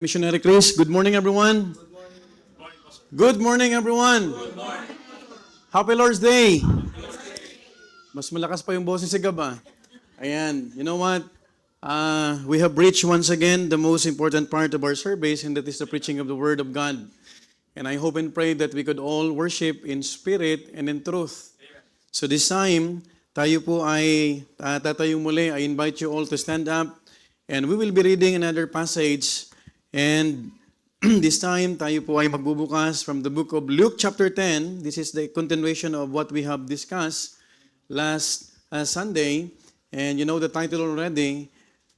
Missionary Chris, good morning everyone. Good morning everyone. Happy Lord's Day. Mas malakas pa yung boses sa gaba. Ayan, you know what? We have reached once again the most important part of our service, and that is the preaching of the Word of God. And I hope and pray that we could all worship in spirit and in truth. So this time, tayo po ay tatayo muli. I invite you all to stand up, and we will be reading another passage. And this time, tayo po ay magbubukas from the book of Luke chapter 10. This is the continuation of what we have discussed last Sunday. And you know the title already,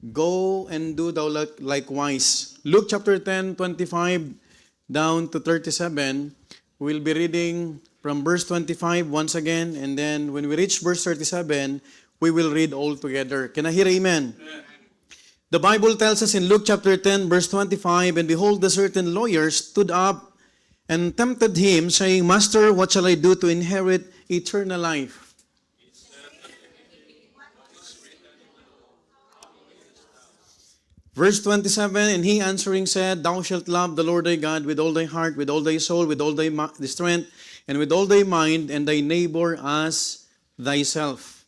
Go and Do Thou Likewise. Luke chapter 10, 25 down to 37. We'll be reading from verse 25 once again. And then when we reach verse 37, we will read all together. Can I hear amen? Amen. The Bible tells us in Luke chapter 10, verse 25, And behold, a certain lawyer stood up and tempted him, saying, Master, what shall I do to inherit eternal life? Verse 27, And he answering said, Thou shalt love the Lord thy God with all thy heart, with all thy soul, with all thy strength, and with all thy mind, and thy neighbor as thyself.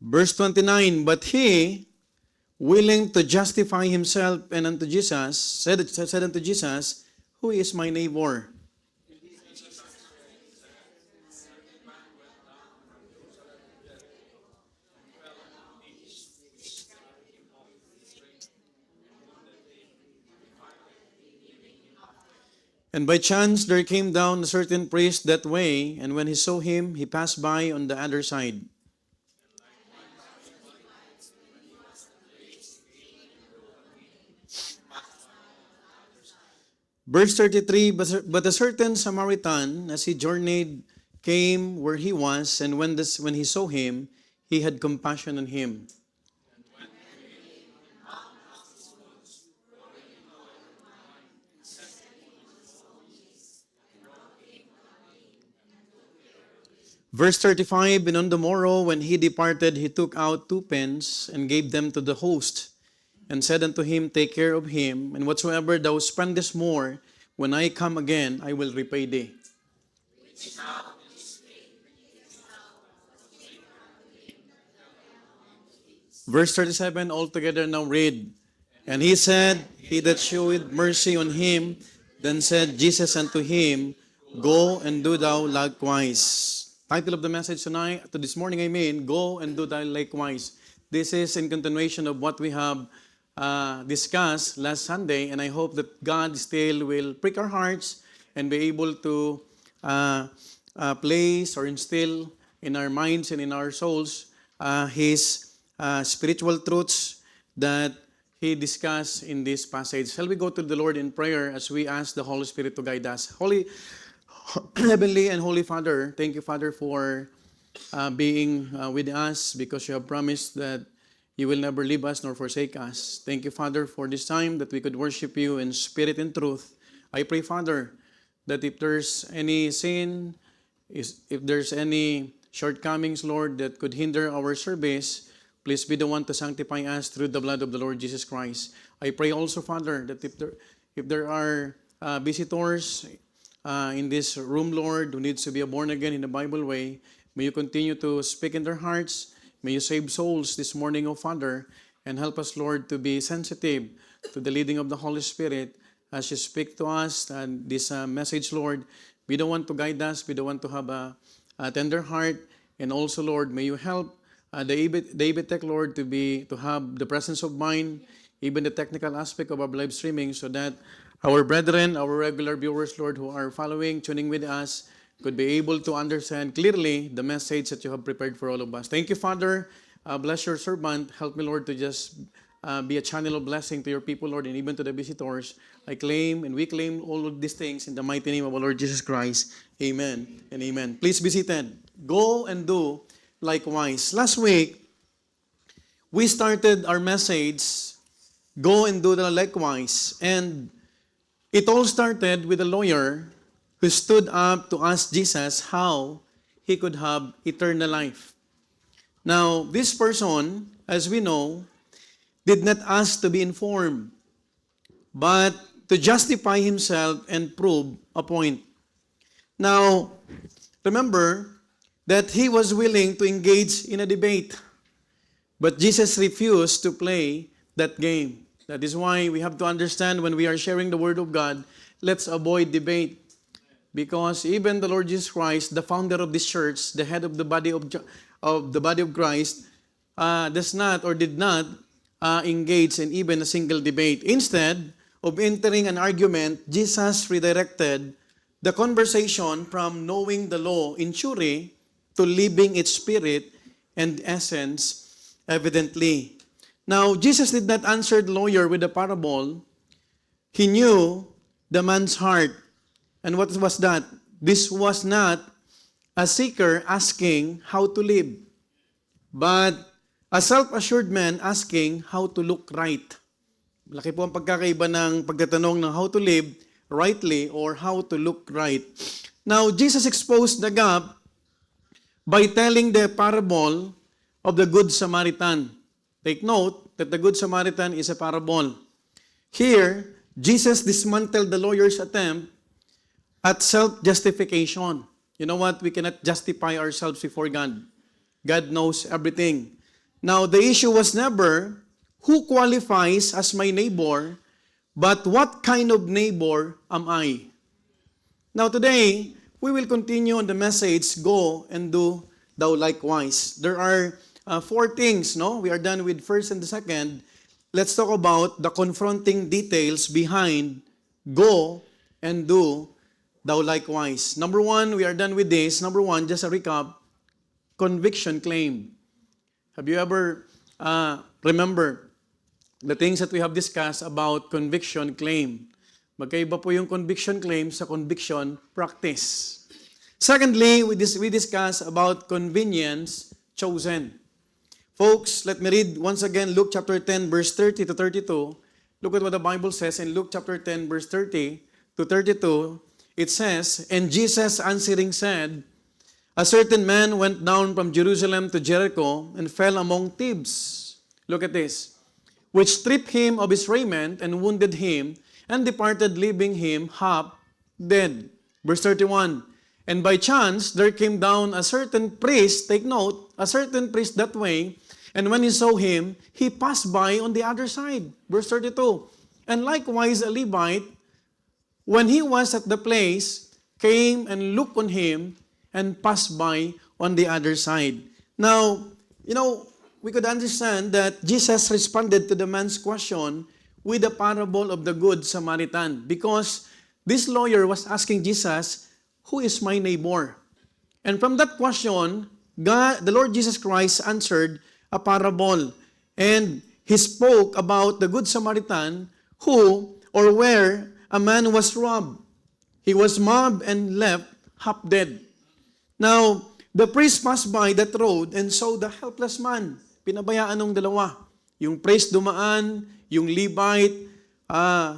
Verse 29, But he, willing to justify himself and unto Jesus, said unto Jesus, Who is my neighbor? And by chance there came down a certain priest that way, and when he saw him, he passed by on the other side. Verse 33, But a certain Samaritan, as he journeyed, came where he was, and when he saw him, he had compassion on him. Verse 35, And on the morrow, when he departed, he took out 2 pence, and gave them to the host, and said unto him, Take care of him, and whatsoever thou spendest more, when I come again, I will repay thee. Verse 37, altogether now read. And he said, He that sheweth mercy on him, then said Jesus unto him, Go and do thou likewise. Title of the message tonight, to this morning, Go and do thou likewise. This is in continuation of what we have discussed last Sunday, and I hope that God still will prick our hearts and be able to place or instill in our minds and in our souls His spiritual truths that He discussed in this passage. Shall we go to the Lord in prayer as we ask the Holy Spirit to guide us? Heavenly and Holy Father, thank you, Father, for being with us, because you have promised that you will never leave us nor forsake us. Thank you, Father, for this time that we could worship you in spirit and truth. I pray, Father, that if there's any sin, if there's any shortcomings, Lord, that could hinder our service, please be the one to sanctify us through the blood of the Lord Jesus Christ. I pray also, Father, that if there are visitors in this room, Lord, who needs to be born again in the Bible way, may you continue to speak in their hearts. May you save souls this morning, O Father, and help us, Lord, to be sensitive to the leading of the Holy Spirit as you speak to us. And this message, Lord, be the one to guide us, be the one to have a tender heart. And also, Lord, may you help the ABTech, Lord, to have the presence of mind, even the technical aspect of our live streaming, so that our brethren, our regular viewers, Lord, who are following, tuning with us, could be able to understand clearly the message that you have prepared for all of us. Thank you, Father. Bless your servant. Help me, Lord, to just be a channel of blessing to your people, Lord, and even to the visitors. I claim and we claim all of these things in the mighty name of our Lord Jesus Christ. Amen and amen. Please be seated. Go and do likewise. Last week, we started our message, Go and do the likewise. And it all started with a lawyer who stood up to ask Jesus how he could have eternal life. Now, this person, as we know, did not ask to be informed, but to justify himself and prove a point. Now, remember that he was willing to engage in a debate, but Jesus refused to play that game. That is why we have to understand when we are sharing the Word of God, let's avoid debate. Because even the Lord Jesus Christ, the founder of this church, the head of the body of the body of Christ, does not or did not engage in even a single debate. Instead of entering an argument, Jesus redirected the conversation from knowing the law in theory to living its spirit and essence evidently. Now, Jesus did not answer the lawyer with a parable. He knew the man's heart. And what was that? This was not a seeker asking how to live, but a self-assured man asking how to look right. Malaki po ang pagkakaiba ng pagtatanong ng how to live rightly or how to look right. Now, Jesus exposed the gap by telling the parable of the Good Samaritan. Take note that the Good Samaritan is a parable. Here, Jesus dismantled the lawyer's attempt at self-justification. You know what? We cannot justify ourselves before God. God knows everything. Now, the issue was never who qualifies as my neighbor, but what kind of neighbor am I? Now, today, we will continue on the message, go and do thou likewise. There are 4 things, no? We are done with first and the second. Let's talk about the confronting details behind go and do thou likewise. Number 1, we are done with this. Number 1, just a recap, conviction claim. Have you ever remember the things that we have discussed about conviction claim? Magkaiba po yung conviction claim sa conviction practice. Secondly, we discuss about convenience chosen. Folks, let me read once again Luke chapter 10, verse 30 to 32. Look at what the Bible says in Luke chapter 10, verse 30 to 32. It says, "And Jesus answering said, a certain man went down from Jerusalem to Jericho and fell among thieves." Look at this. "Which stripped him of his raiment and wounded him and departed, leaving him half dead." Verse 31. "And by chance there came down a certain priest," take note, a certain priest that way, "and when he saw him, he passed by on the other side." Verse 32. "And likewise a Levite, when he was at the place, came and looked on him and passed by on the other side." Now, we could understand that Jesus responded to the man's question with the parable of the Good Samaritan, because this lawyer was asking Jesus, who is my neighbor? And from that question, the Lord Jesus Christ answered a parable. And he spoke about the Good Samaritan who or where a man was robbed. He was mobbed and left half dead. Now, the priest passed by that road and saw the helpless man. Pinabayaan ng dalawa. Yung priest dumaan, yung Levite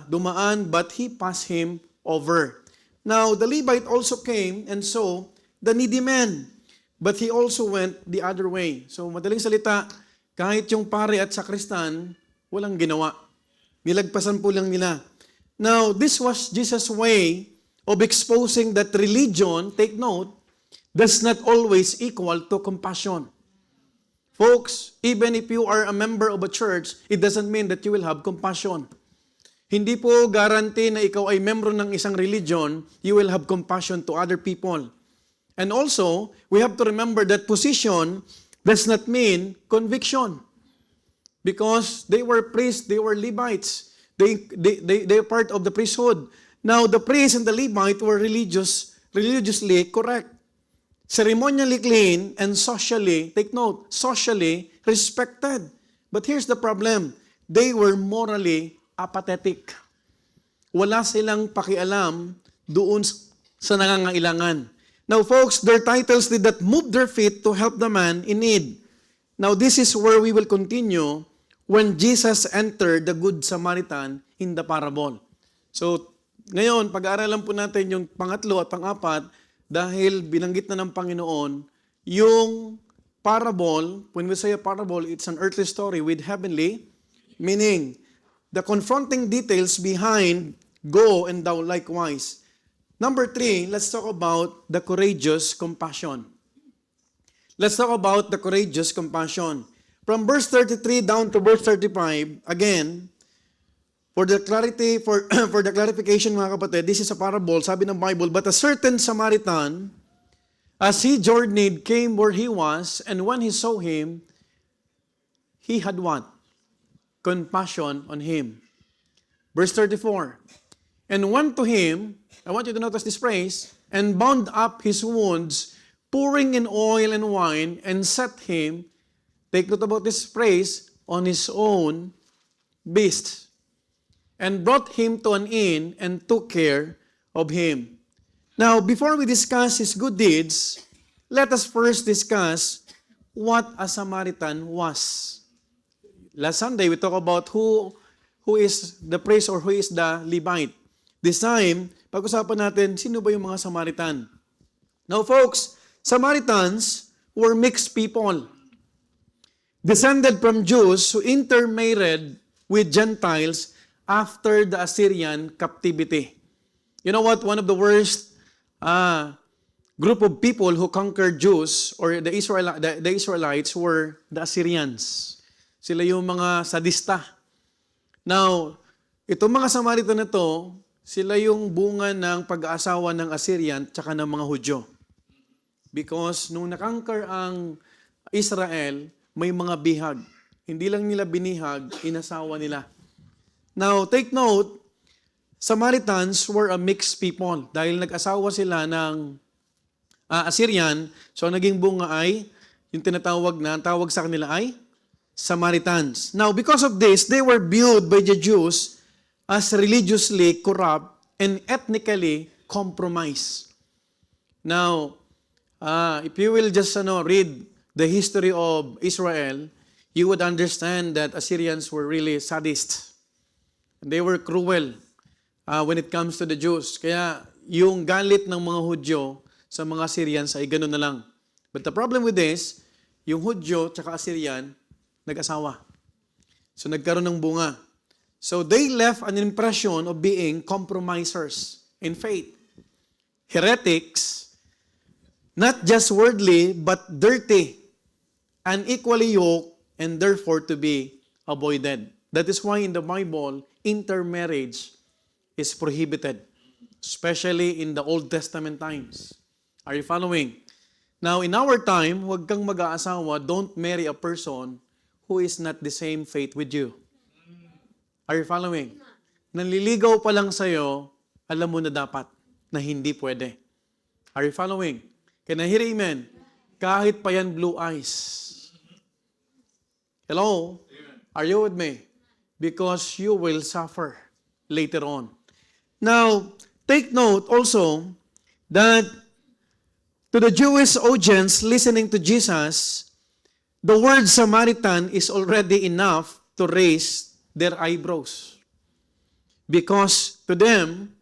dumaan, but he passed him over. Now, the Levite also came and saw the needy man, but he also went the other way. So, madaling salita, kahit yung pare at sakristan, walang ginawa. Nilagpasan po lang nila. Now, this was Jesus' way of exposing that religion, take note, does not always equal to compassion. Folks, even if you are a member of a church, it doesn't mean that you will have compassion. Hindi po guarantee na ikaw ay membro ng isang religion, you will have compassion to other people. And also, we have to remember that position does not mean conviction. Because they were priests, they were Levites. They are part of the priesthood. Now, the priest and the Levite were religiously correct, ceremonially clean, and socially, take note, socially respected. But here's the problem. They were morally apathetic. Wala silang pakialam doon sa nangangailangan. Now, folks, their titles did not move their feet to help the man in need. Now, this is where we will continue when Jesus entered the Good Samaritan in the parable. So, ngayon, pag-aaralan po natin yung pangatlo at pang-apat dahil binanggit na ng Panginoon yung parable, when we say a parable, it's an earthly story with heavenly meaning. The confronting details behind go and thou likewise. Number 3, let's talk about the courageous compassion. Let's talk about the courageous compassion. From verse 33 down to verse 35, again, for the clarification mga kapatid, this is a parable, sabi ng Bible, but a certain Samaritan, as he journeyed, came where he was, and when he saw him, he had what? Compassion on him. Verse 34, and went to him, I want you to notice this phrase, and bound up his wounds, pouring in oil and wine, and set him, take note about this phrase, on his own beast, and brought him to an inn, and took care of him. Now, before we discuss his good deeds, let us first discuss what a Samaritan was. Last Sunday, we talked about who is the priest or who is the Levite. This time, pag-usapan natin, sino ba yung mga Samaritan? Now, folks, Samaritans were mixed people, descended from Jews who intermarried with Gentiles after the Assyrian captivity. You know what? One of the worst group of people who conquered Jews or the Israelites were the Assyrians. Sila yung mga sadista. Now, itong mga Samaritan na to, sila yung bunga ng pag-aasawa ng Assyrian tsaka ng mga Hudyo. Because nung nakonquer ang Israel, may mga bihag. Hindi lang nila binihag, inasawa nila. Now, take note, Samaritans were a mixed people dahil nag-asawa sila ng Assyrian. So, ang naging bunga ay, yung tawag sa kanila ay Samaritans. Now, because of this, they were viewed by the Jews as religiously corrupt and ethnically compromised. Now, if you will just read the history of Israel, you would understand that Assyrians were really sadists. They were cruel when it comes to the Jews. Kaya yung galit ng mga Hudyo sa mga Assyrians ay gano'n na lang. But the problem with this, yung Hudyo tsaka Assyrian, nag-asawa. So nagkaroon ng bunga. So they left an impression of being compromisers in faith. Heretics, not just worldly, but dirty, unequally yoked, and therefore to be avoided. That is why in the Bible, intermarriage is prohibited, especially in the Old Testament times. Are you following? Now, in our time, huwag kang mag-aasawa, don't marry a person who is not the same faith with you. Are you following? Nanliligaw pa lang sa'yo, alam mo na dapat na hindi pwede. Are you following? Can I hear amen? Kahit pa yan blue eyes. Hello? Are you with me? Because you will suffer later on. Now, take note also that to the Jewish audience listening to Jesus, the word Samaritan is already enough to raise their eyebrows. Because to them,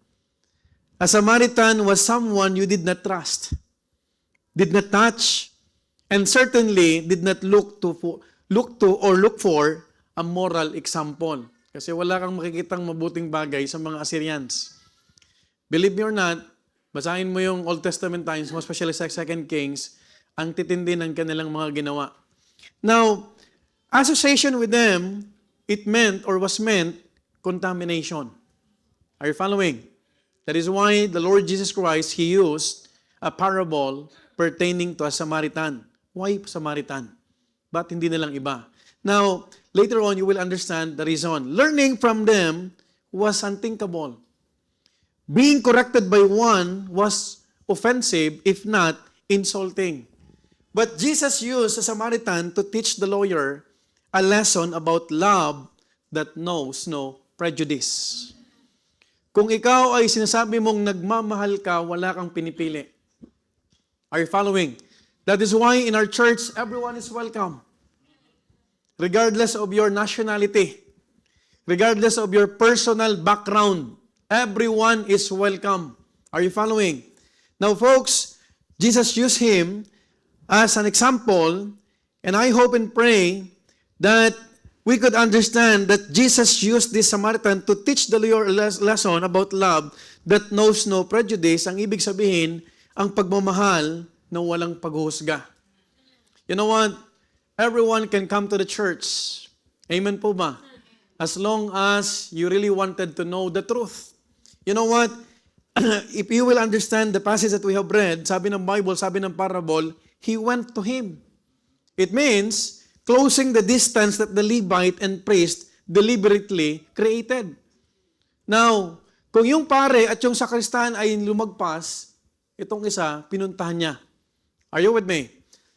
a Samaritan was someone you did not trust, did not touch, and certainly did not look for a moral example. Kasi wala kang makikitang mabuting bagay sa mga Assyrians. Believe me or not, basahin mo yung Old Testament times, most especially sa 2 Kings, ang titindi ng kanilang mga ginawa. Now, association with them, it meant or was meant contamination. Are you following? That is why the Lord Jesus Christ, He used a parable pertaining to a Samaritan. Why Samaritan? But hindi na lang iba. Now, later on, you will understand the reason. Learning from them was unthinkable. Being corrected by one was offensive, if not insulting. But Jesus used a Samaritan to teach the lawyer a lesson about love that knows no prejudice. Kung ikaw ay sinasabi mong nagmamahal ka, wala kang pinipili. Are you following? That is why in our church, everyone is welcome. Regardless of your nationality, regardless of your personal background, everyone is welcome. Are you following? Now, folks, Jesus used him as an example And I hope and pray that we could understand that Jesus used this Samaritan to teach the lesson about love that knows no prejudice. Ang ibig sabihin, ang pagmamahal na walang paghuhusga. You know what? Everyone can come to the church. Amen po ba? As long as you really wanted to know the truth. You know what? If you will understand the passage that we have read, sabi ng Bible, sabi ng parable, he went to him. It means closing the distance that the Levite and priest deliberately created. Now, kung yung pare at yung sakristan ay lumagpas, itong isa, pinuntahan niya. Are you with me?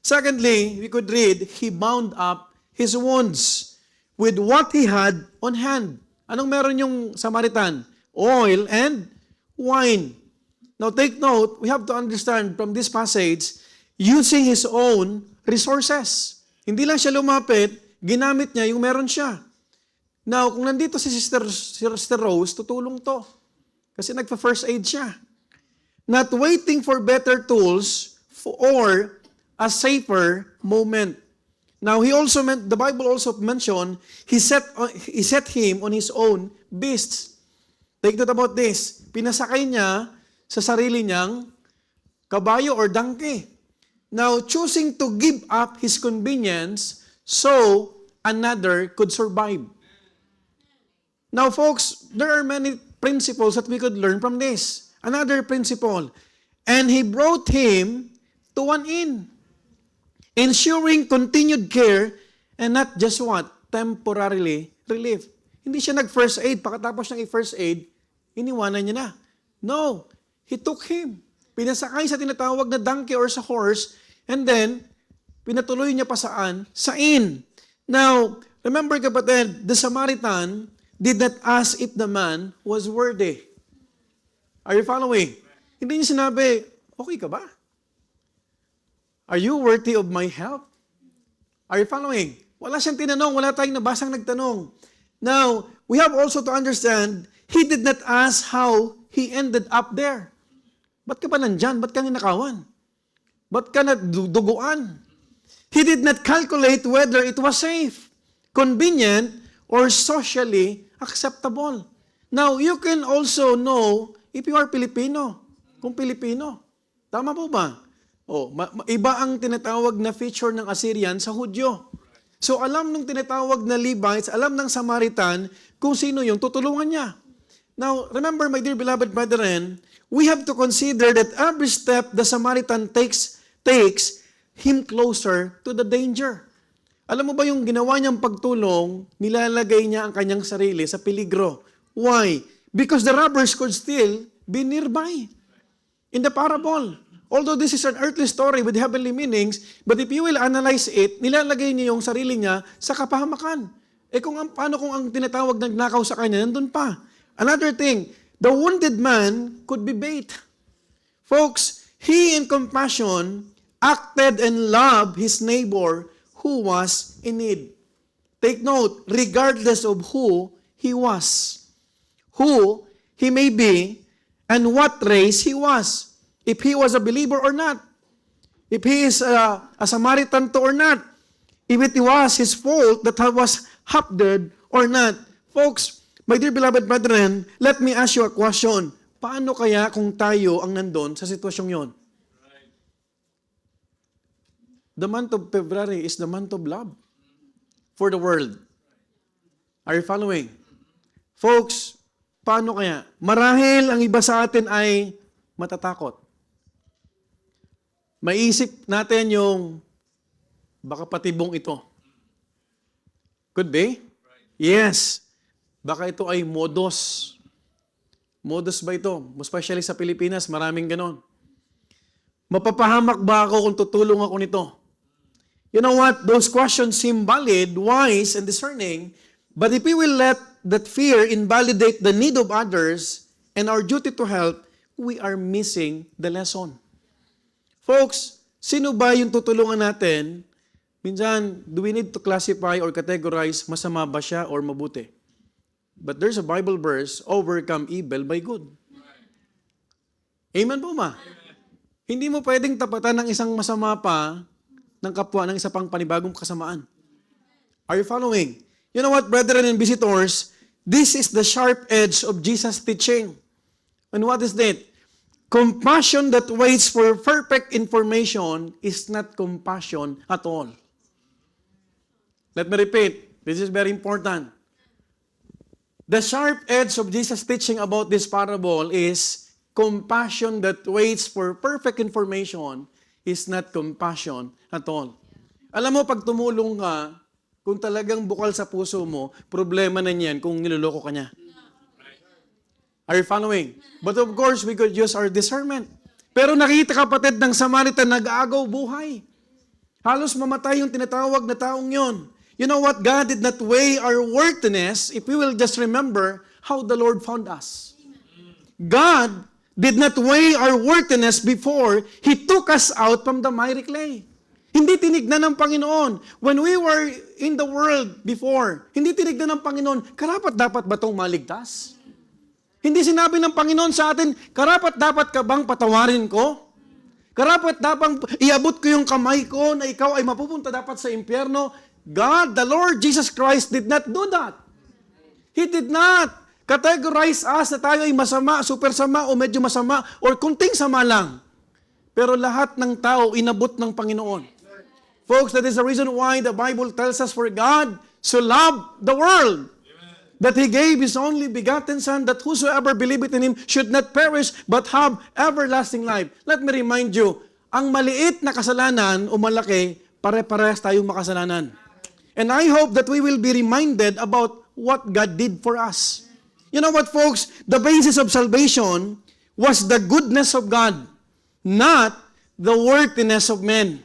Secondly, we could read, he bound up his wounds with what he had on hand. Anong meron yung Samaritan? Oil and wine. Now take note, we have to understand from this passage, using his own resources. Hindi lang siya lumapit, ginamit niya yung meron siya. Now, kung nandito si Sister Rose, tutulong to. Kasi nagpa-first aid siya. Not waiting for better tools or a safer moment. Now, the Bible also mentioned, he set him on his own beasts. Take note about this. Pinasakay niya sa sarili niyang kabayo or donkey. Now, choosing to give up his convenience so another could survive. Now, folks, there are many principles that we could learn from this. Another principle. And he brought him to an inn, ensuring continued care and not just what? Temporarily relief. Hindi siya nag-first aid. Pagkatapos ng i-first aid, iniwanan niya na. No. He took him. Pinasakay sa tinatawag na donkey or sa horse, and then, pinatuloy niya pa saan? Sa inn. Now, remember kapatid, the Samaritan did not ask if the man was worthy. Are you following? Hindi niya sinabi, okay ka ba? Are you worthy of my help? Are you following? Wala siyang tinanong, wala tayong nabasang nagtanong. Now, we have also to understand, he did not ask how he ended up there. Ba't ka ba nandyan? Ba't ka ninakawan? Ba't ka naduguan? He did not calculate whether it was safe, convenient, or socially acceptable. Now, you can also know if you are Filipino. Kung Pilipino. Tama po ba? Iba ang tinatawag na feature ng Assyrian sa Hudyo. So, alam ng tinatawag na Levites, alam ng Samaritan kung sino yung tutulungan niya. Now, remember, my dear beloved brethren, we have to consider that every step the Samaritan takes him closer to the danger. Alam mo ba yung ginawa niyang pagtulong, nilalagay niya ang kanyang sarili sa peligro. Why? Because the robbers could still be nearby. In the parable, although this is an earthly story with heavenly meanings, but if you will analyze it, nilalagay niya yung sarili niya sa kapahamakan. Paano kung ang tinatawag na nagnakaw sa kanya, nandun pa? Another thing, the wounded man could be bait. Folks, he in compassion acted and loved his neighbor who was in need. Take note, regardless of who he was, who he may be, and what race he was. If he was a believer or not. If he is a Samaritan to or not. If it was his fault that he was half dead or not. Folks, my dear beloved brethren, let me ask you a question. Paano kaya kung tayo ang nandun sa sitwasyong yon? The month of February is the month of love for the world. Are you following? Folks, paano kaya? Marahil ang iba sa atin ay matatakot. Maisip natin yung baka patibong ito. Could be? Yes. Baka ito ay modus. Modus ba ito? Especially sa Pilipinas, maraming ganon. Mapapahamak ba ako kung tutulong ako nito? You know what? Those questions seem valid, wise, and discerning, but if we will let that fear invalidate the need of others and our duty to help, we are missing the lesson. Folks, sino ba yung tutulungan natin? Minsan, do we need to classify or categorize masama ba siya or mabuti? But there's a Bible verse, overcome evil by good. Amen po ma? Hindi mo pwedeng tapatan ng isang masama pa ng kapwa ng isa pang panibagong kasamaan. Are you following? You know what, brethren and visitors? This is the sharp edge of Jesus' teaching. And what is that? Compassion that waits for perfect information is not compassion at all. Let me repeat. This is very important. The sharp edge of Jesus' teaching about this parable is compassion that waits for perfect information is not compassion at all. Alam mo, pag tumulong ka, kung talagang bukal sa puso mo, problema na niyan kung niloloko ka niya. Are you following? But of course, we could use our discernment. Pero nakita kapatid ng Samaritan, nag-aagaw buhay. Halos mamatay yung tinatawag na taong yon. You know what? God did not weigh our worthiness if we will just remember how the Lord found us. God did not weigh our worthiness before He took us out from the miry clay. Hindi tinignan ng Panginoon. When we were in the world before, hindi tinignan ng Panginoon, karapat dapat ba itong maligtas? Hindi sinabi ng Panginoon sa atin, karapat dapat ka bang patawarin ko? Karapat dapat iabot ko yung kamay ko na ikaw ay mapupunta dapat sa impyerno? God, the Lord Jesus Christ did not do that. He did not categorize us na tayo ay masama, super sama, o medyo masama, or kunting sama lang. Pero lahat ng tao inabot ng Panginoon. Folks, that is the reason why the Bible tells us for God so loved the world, that He gave His only begotten Son, that whosoever believeth in Him should not perish, but have everlasting life. Let me remind you, ang maliit na kasalanan o malaki, pare-parehas tayong makasalanan. And I hope that we will be reminded about what God did for us. You know what, folks? The basis of salvation was the goodness of God, not the worthiness of men.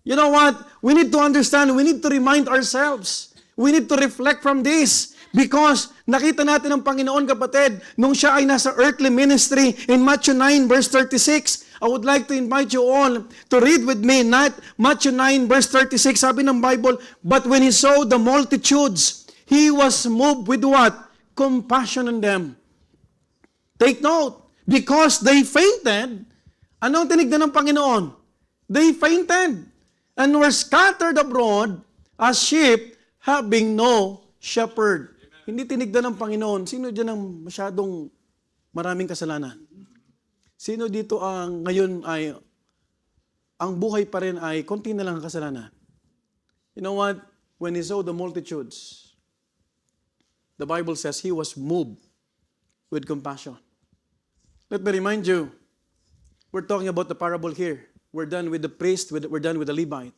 You know what? We need to understand, we need to remind ourselves. We need to reflect from this. Because nakita natin ang Panginoon, kapatid, nung siya ay nasa earthly ministry in Matthew 9 verse 36. I would like to invite you all to read with me Matthew 9 verse 36. Sabi ng Bible, but when He saw the multitudes, He was moved with what? Compassion on them. Take note, because they fainted, anong tinignan ng Panginoon? They fainted and were scattered abroad as sheep having no shepherd. Hindi tinignan ng Panginoon. Sino dyan ang masyadong maraming kasalanan? Sino dito ang ngayon ay, ang buhay pa rin ay konti na lang ang kasalanan? You know what? When He saw the multitudes, the Bible says He was moved with compassion. Let me remind you, we're talking about the parable here. We're done with the priest, we're done with the Levite.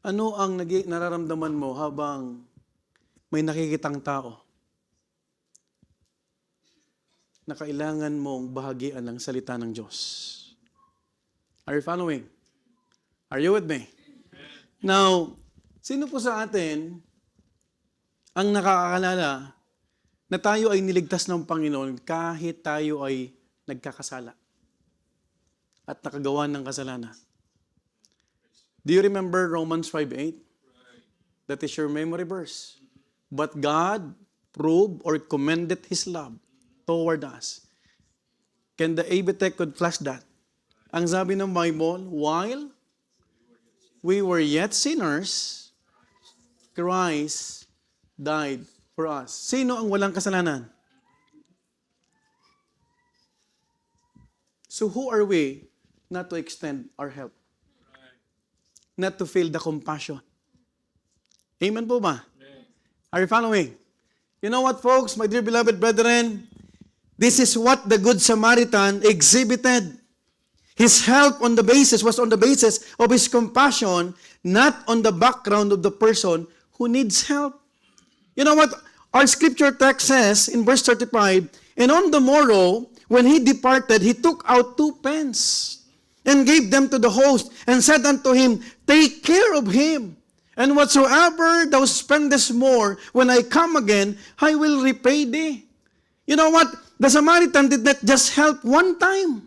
Ano ang nararamdaman mo habang may nakikitang tao na kailangan mong bahagian ng salita ng Diyos? Are you following? Are you with me? Now, sino po sa atin ang nakakaalala na tayo ay niligtas ng Panginoon kahit tayo ay nagkakasala at nakagawa ng kasalanan? Do you remember Romans 5:8? That is your memory verse. But God proved or commended His love toward us. Can the ABTEC could flash that? Ang sabi ng Bible, while we were yet sinners, Christ died for us. Sino ang walang kasalanan? So who are we not to extend our help? Not to feel the compassion? Amen po ba? Are you following? You know what, folks, my dear beloved brethren? This is what the Good Samaritan exhibited. His help was on the basis of his compassion, not on the background of the person who needs help. You know what? Our scripture text says in verse 35, and on the morrow, when he departed, he took out 2 pence and gave them to the host and said unto him, take care of him. And whatsoever thou spendest more, when I come again, I will repay thee. You know what? The Samaritan did not just help one time,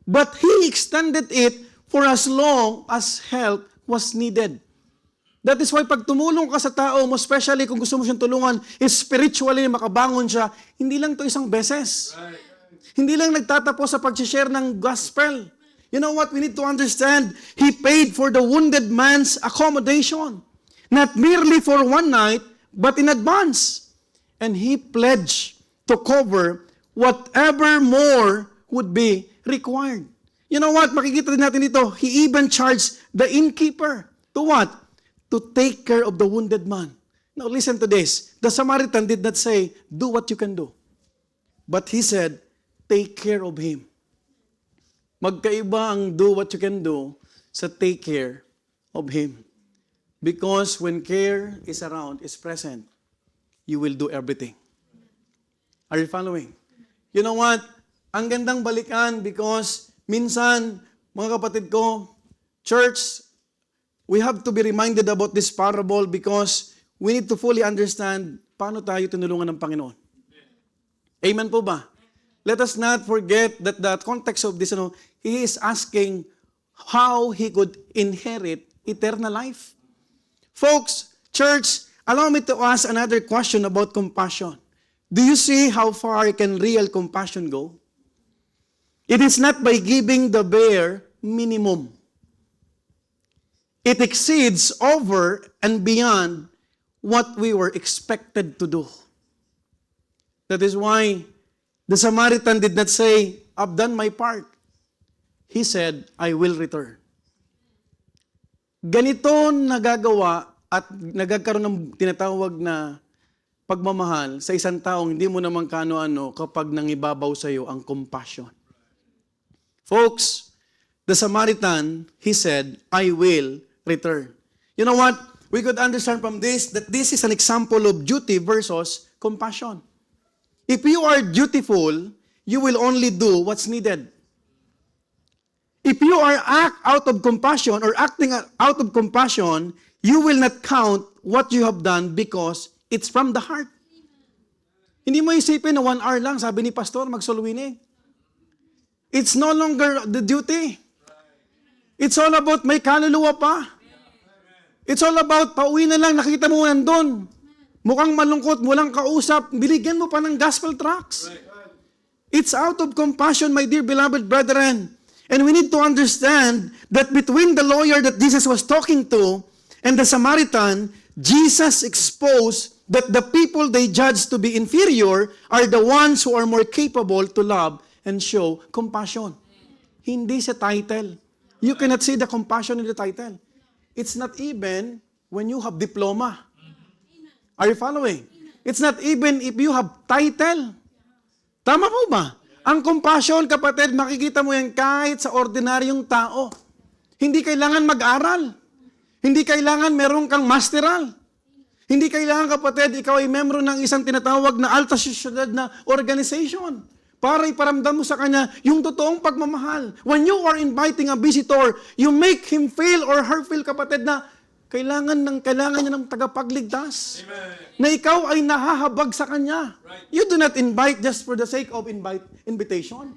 but he extended it for as long as help was needed. That is why pag tumulong ka sa tao mo, especially kung gusto mo siyang tulungan, spiritually makabangon siya, hindi lang to isang beses. Right. Hindi lang nagtatapos sa pag-share ng gospel. You know what we need to understand? He paid for the wounded man's accommodation. Not merely for one night, but in advance. And He pledged to cover whatever more would be required. You know what? Makikita din natin dito, He even charged the innkeeper to what? To take care of the wounded man. Now listen to this. The Samaritan did not say, do what you can do. But he said, take care of him. Magkaiba ang do what you can do sa take care of him. Because when care is around, is present, you will do everything. Are you following? You know what? Ang gandang balikan because minsan, mga kapatid ko, church, we have to be reminded about this parable because we need to fully understand paano tayo tinulungan ng Panginoon. Amen po ba? Let us not forget that the context of this, He is asking how he could inherit eternal life. Folks, church, allow me to ask another question about compassion. Do you see how far can real compassion go? It is not by giving the bare minimum. It exceeds over and beyond what we were expected to do. That is why the Samaritan did not say, I've done my part. He said, I will return. Ganito nagagawa at nagkakaroon ng tinatawag na pagmamahal sa isang taong hindi mo naman kano-ano kapag nangibabaw sa iyo ang compassion. Folks, the Samaritan, he said, I will return. You know what? We could understand from this that this is an example of duty versus compassion. If you are dutiful, you will only do what's needed. If you are out of compassion or acting out of compassion, you will not count what you have done because it's from the heart. Hindi mo isipin na 1 hour lang, sabi ni Pastor, mag-soul-winning. It's no longer the duty. It's all about may kaluluwa pa. It's all about pauwi na lang, nakita mo nandun. Mukhang malungkot, walang kausap, biligyan mo pa ng gospel tracts. It's out of compassion, my dear beloved brethren. And we need to understand that between the lawyer that Jesus was talking to and the Samaritan, Jesus exposed that the people they judged to be inferior are the ones who are more capable to love and show compassion. Hindi sa title. You cannot see the compassion in the title. It's not even when you have diploma. Are you following? It's not even if you have title. Tama po ba? Ang compassion, kapatid, makikita mo yan kahit sa ordinaryong tao. Hindi kailangan mag-aral. Hindi kailangan meron kang masteral. Hindi kailangan, kapatid, ikaw ay membro ng isang tinatawag na alta sosyedad na organization para iparamdam mo sa kanya yung totoong pagmamahal. When you are inviting a visitor, you make him feel or her feel, kapatid, na kailangan niya ng tagapagligtas. Amen. Na ikaw ay nahahabag sa kanya. Right. You do not invite just for the sake of invitation.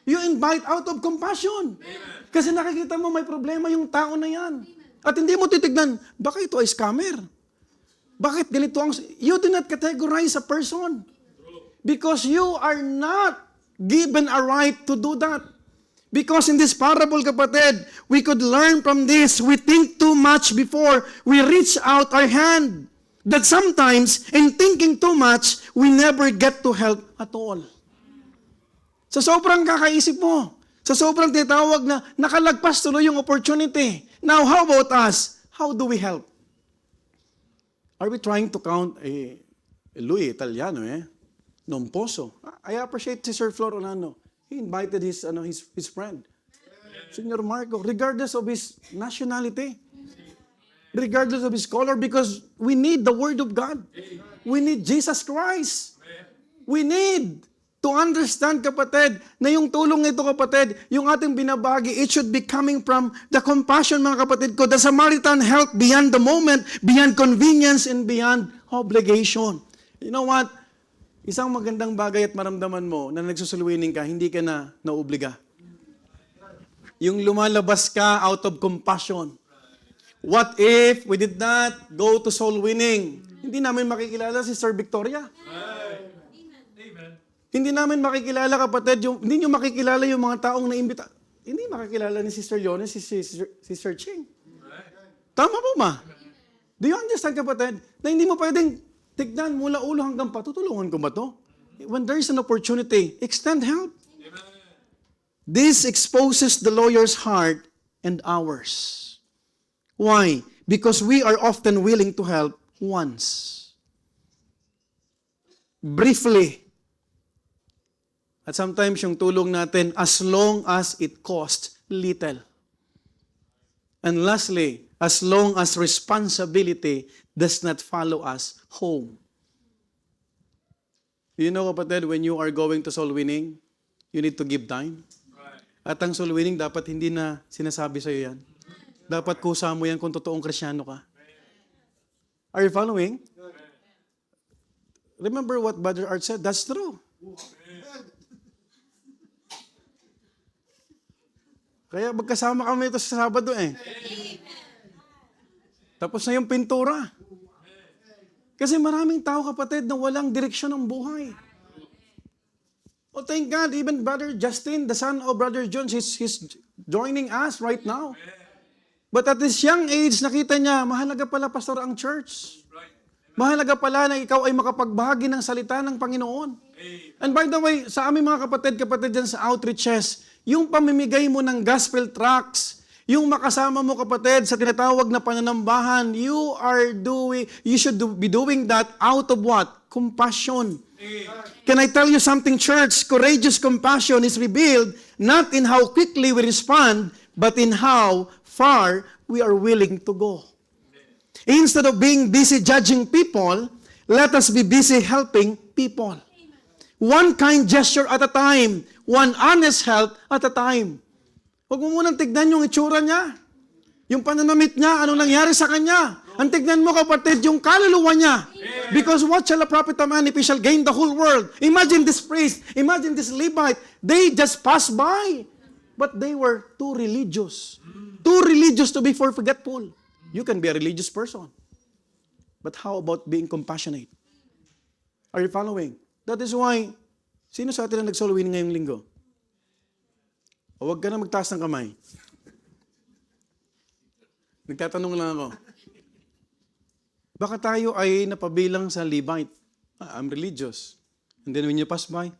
You invite out of compassion. Amen. Kasi nakikita mo may problema yung tao na yan. At hindi mo titignan, baka ito ay scammer? Bakit ganito ang... You do not categorize a person. Because you are not given a right to do that. Because in this parable, kapatid, we could learn from this. We think too much before we reach out our hand. That sometimes, in thinking too much, we never get to help at all. Sa sobrang kakaisip mo, sa sobrang tinatawag na nakalagpas tuloy yung opportunity. Now, how about us? How do we help? Are we trying to count Louis Italiano, Nomposo? I appreciate si Sir Flor Orlando. He invited his friend, Senior Marco, regardless of his nationality, regardless of his color, because we need the Word of God. We need Jesus Christ. We need to understand, kapatid, na yung tulong nito, kapatid, yung ating binabagi, it should be coming from the compassion, mga kapatid ko. The Samaritan helped beyond the moment, beyond convenience, and beyond obligation. You know what? Isang magandang bagay at maramdaman mo na nagsusulwining ka, hindi ka na naobliga. Yung lumalabas ka out of compassion. What if we did not go to soul winning? Hindi namin makikilala si Sir Victoria. Amen. Hindi namin makikilala, kapatid, hindi nyo makikilala yung mga taong naimbita. hindi makakilala ni Sister Leone si Sister Ching. Tama po ba? Do you understand, kapatid? Na hindi mo pwedeng tignan mula ulo hanggang pato, tutulungan ko ba to? When there is an opportunity, extend help. This exposes the lawyer's heart and ours. Why? Because we are often willing to help once. Briefly. At sometimes yung tulong natin, as long as it costs little. And lastly, as long as responsibility does not follow us home. You know, kapatid, when you are going to soul winning, you need to give time. At ang soul winning, dapat hindi na sinasabi sa'yo yan. Dapat kusa mo yan kung totoong Kristyano ka. Are you following? Remember what Brother Art said? That's true. Kaya magkasama kami ito sa Sabado eh. Tapos na yung pintura. Kasi maraming tao, kapatid, na walang direksyon ng buhay. Oh, thank God, even Brother Justin, the son of Brother John, he's joining us right now. But at this young age, nakita niya, mahalaga pala, pastor, ang church. Mahalaga pala na ikaw ay makapagbahagi ng salita ng Panginoon. And by the way, sa aming mga kapatid dyan sa outreaches, yung pamimigay mo ng gospel tracts, yung makasama mo, kapatid, sa tinatawag na pananambahan, you should be doing that out of what? Compassion. Can I tell you something, church? Courageous compassion is revealed not in how quickly we respond, but in how far we are willing to go. Instead of being busy judging people, let us be busy helping people. One kind gesture at a time. One honest help at a time. Huwag mo munang tignan yung itsura niya. Yung pananamit niya, anong nangyari sa kanya. Ang tignan mo, kapatid, yung kaluluwa niya. Because what shall a profit a man if he shall gain the whole world? Imagine this priest, imagine this Levite. They just passed by. But they were too religious. Too religious to be forgetful. You can be a religious person. But how about being compassionate? Are you following? That is why, sino sa atin ang nag-soul winning ngayong linggo? O huwag ka na magtaas ng kamay. Nagtatanong lang ako. Baka tayo ay napabilang sa Levite. I'm religious. And then when you pass by,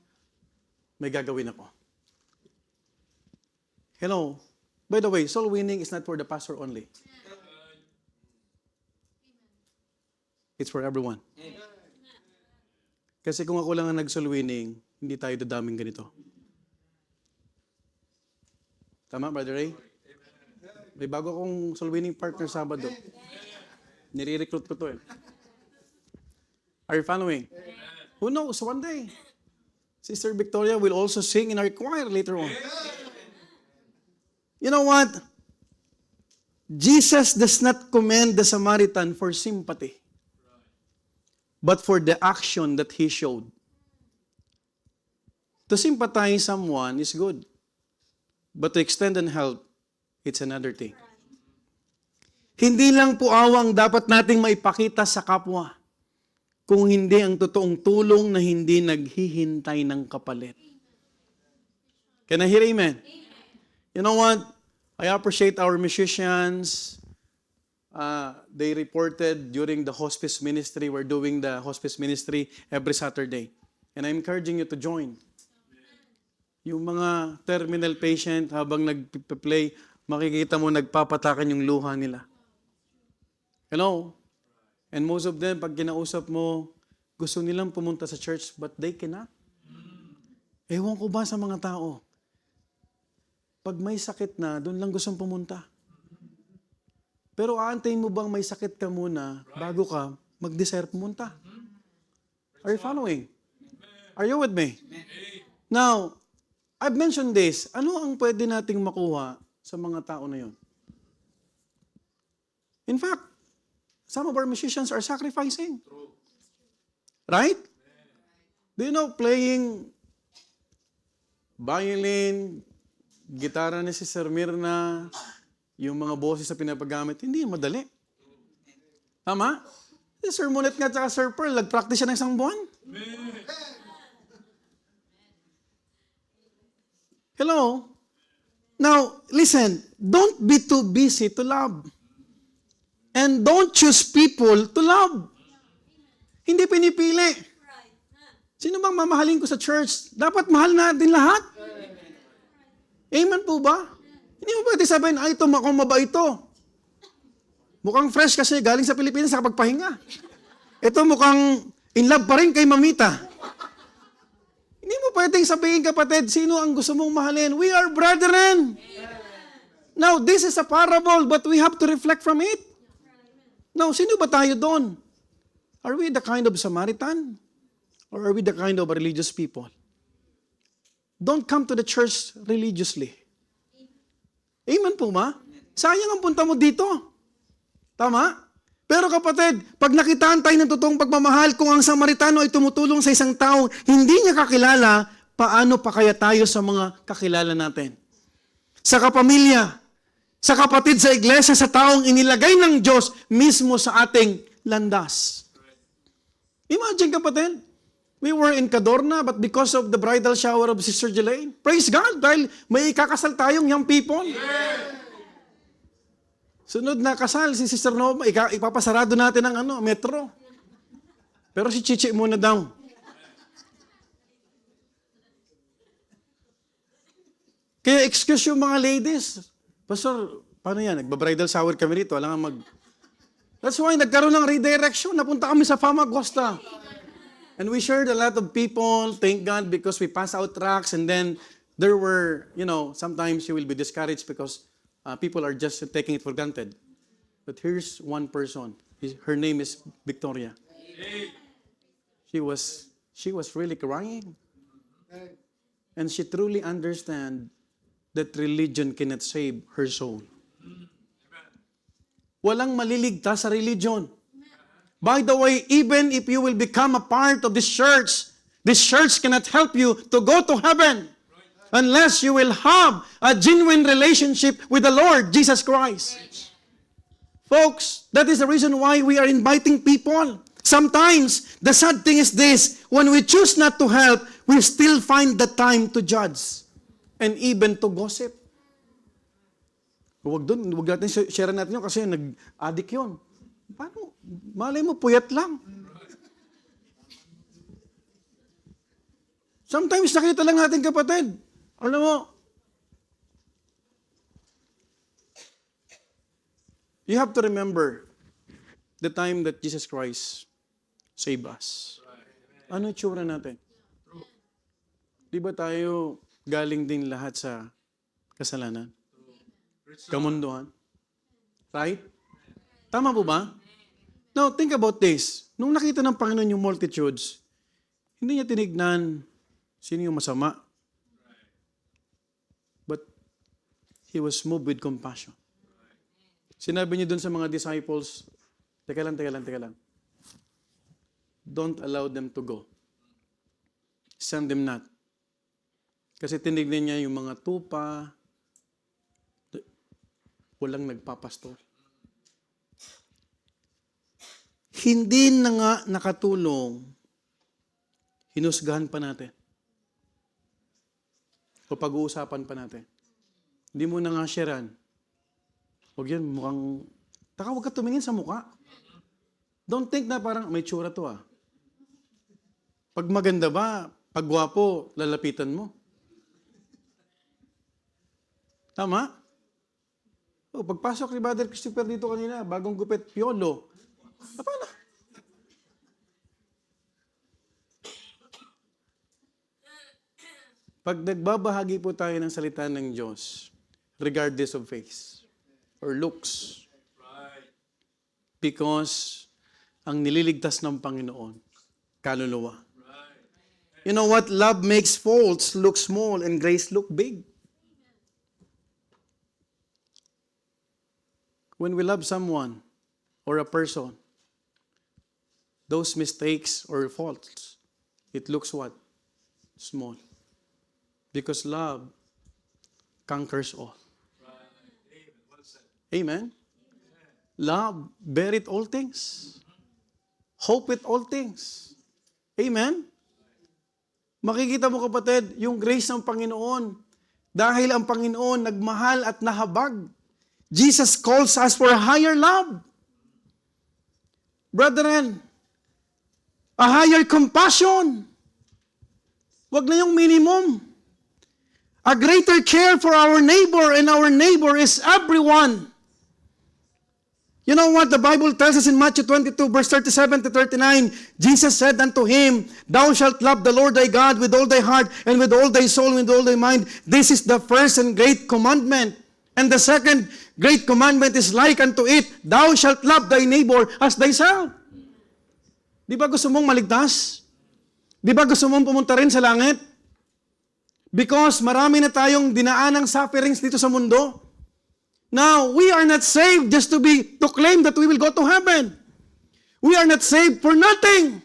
may gagawin ako. Hello. By the way, soul winning is not for the pastor only. It's for everyone. Kasi kung ako lang ang nag-soul winning, hindi tayo dadaming ganito. Tama, Brother Ray? May bago akong soul winning partner Sabado. Nire-recruit ko to eh. Are you following? Who knows, one day, Sister Victoria will also sing in our choir later on. You know what? Jesus does not commend the Samaritan for sympathy, but for the action that he showed. To sympathize someone is good, but to extend and help, it's another thing. Hindi lang po awang dapat nating maipakita sa kapwa, kung hindi ang totoong tulong na hindi naghihintay ng kapalit. Can I hear amen? You know what? I appreciate our musicians. They reported during the hospice ministry. We're doing the hospice ministry every Saturday. And I'm encouraging you to join. Yung mga terminal patient, habang nag-play, makikita mo nagpapatakan yung luha nila. Hello? And most of them, pag kinausap mo, gusto nilang pumunta sa church, but they cannot. Ewan ko ba sa mga tao? Pag may sakit na, doon lang gustong pumunta. Pero aantayin mo bang may sakit ka muna bago ka mag-desire pumunta? Are you following? Are you with me? Now, I've mentioned this. Ano ang pwede nating makuha sa mga tao na yon? In fact, some of our musicians are sacrificing. Right? Do you know, playing violin, gitara ni si Sir Mirna, yung mga boses sa pinapagamit, hindi madali. Tama? Si Sir Monet nga at Sir Pearl, nag-practice siya ng isang buwan. Hello? Now, listen, don't be too busy to love. And don't choose people to love. Hindi pinipili. Sino bang mamahalin ko sa church? Dapat mahal natin lahat. Amen po ba? Hindi mo pwede sabihin, ito mukhang mabait ito. Mukhang fresh kasi galing sa Pilipinas sa kapagpahinga. Ito mukhang in love pa rin kay Mamita. Hindi mo pwedeng sabihin, kapatid, sino ang gusto mong mahalin? We are brethren. Now, this is a parable, but we have to reflect from it. Now, sino ba tayo doon? Are we the kind of Samaritan? Or are we the kind of religious people? Don't come to the church religiously. Amen po ba? Sayang ang punta mo dito. Tama? Pero kapatid, pag nakitaan tayo ng totoong pagmamahal, kung ang Samaritano ay tumutulong sa isang tao, hindi niya kakilala, paano pa kaya tayo sa mga kakilala natin? Sa kapamilya, sa kapatid sa iglesia, sa taong inilagay ng Diyos mismo sa ating landas. Imagine kapatid, we were in Cadorna, but because of the bridal shower of Sister Jelaine, praise God, dahil may ikakasal tayong young people. Sunod na kasal, si Sister Nova, ipapasarado natin ang metro. Pero si Chichi muna daw. Kaya excuse yung mga ladies. Pastor, paano yan? Nagba-bridal shower kami rito. Alam nga That's why nagkaroon ng redirection. Napunta kami sa Famagusta. And we shared a lot of people, thank God, because we passed out tracts. And then there were, sometimes you will be discouraged because people are just taking it for granted. But here's one person. Her name is Victoria. She was really crying. And she truly understands that religion cannot save her soul. Walang maliligtas sa religion. By the way, even if you will become a part of this church cannot help you to go to heaven unless you will have a genuine relationship with the Lord Jesus Christ. Folks, that is the reason why we are inviting people. Sometimes, the sad thing is this, when we choose not to help, we still find the time to judge and even to gossip. Huwag natin share natin yun kasi nag-addict yun. Paano? Malay mo, puyat lang. Sometimes nakita lang natin, kapatid. Alam mo, you have to remember the time that Jesus Christ saved us. Ano itsura natin? Di ba tayo galing din lahat sa kasalanan? Kamunduhan? Right? Tama po ba? Now, think about this. Nung nakita ng Panginoon yung multitudes, hindi niya tinignan sino yung masama. But He was moved with compassion. Sinabi niya dun sa mga disciples, teka lang. Don't allow them to go. Send them not. Kasi tinignan niya yung mga tupa, walang nagpapastor. Hindi na nga nakatulong, hinusgahan pa natin. O pag-uusapan pa natin. Hindi mo na nga sharean. Huwag yan, mukhang, huwag ka tumingin sa mukha. Don't think na parang, may tsura to ah. Pag maganda ba, pag gwapo, lalapitan mo. Tama? O, pagpasok ni Brother Christopher dito kanina, bagong gupit, piolo. Paano? Pag nagbabahagi po tayo ng salita ng Diyos, regardless of face or looks, because ang nililigtas ng Panginoon, kaluluwa. You know what? Love makes faults look small and grace look big. When we love someone or a person, those mistakes or faults, it looks what? Small. Because love conquers all. Amen? Love beareth all things. Hopeth all things. Amen? Makikita mo, kapatid, yung grace ng Panginoon, Dahil ang Panginoon nagmahal at nahabag. Jesus calls us for a higher love. Brethren, a higher compassion. Wag na yung minimum. A greater care for our neighbor, and our neighbor is everyone. You know what the Bible tells us in Matthew 22, verse 37 to 39? Jesus said unto him, Thou shalt love the Lord thy God with all thy heart, and with all thy soul, and with all thy mind. This is the first and great commandment. And the second great commandment is like unto it, Thou shalt love thy neighbor as thyself. Di ba gusto mong maligtas? Di ba gusto mong pumunta rin sa langit? Because marami na tayong dinaanang sufferings dito sa mundo. Now, we are not saved just to claim that we will go to heaven. We are not saved for nothing.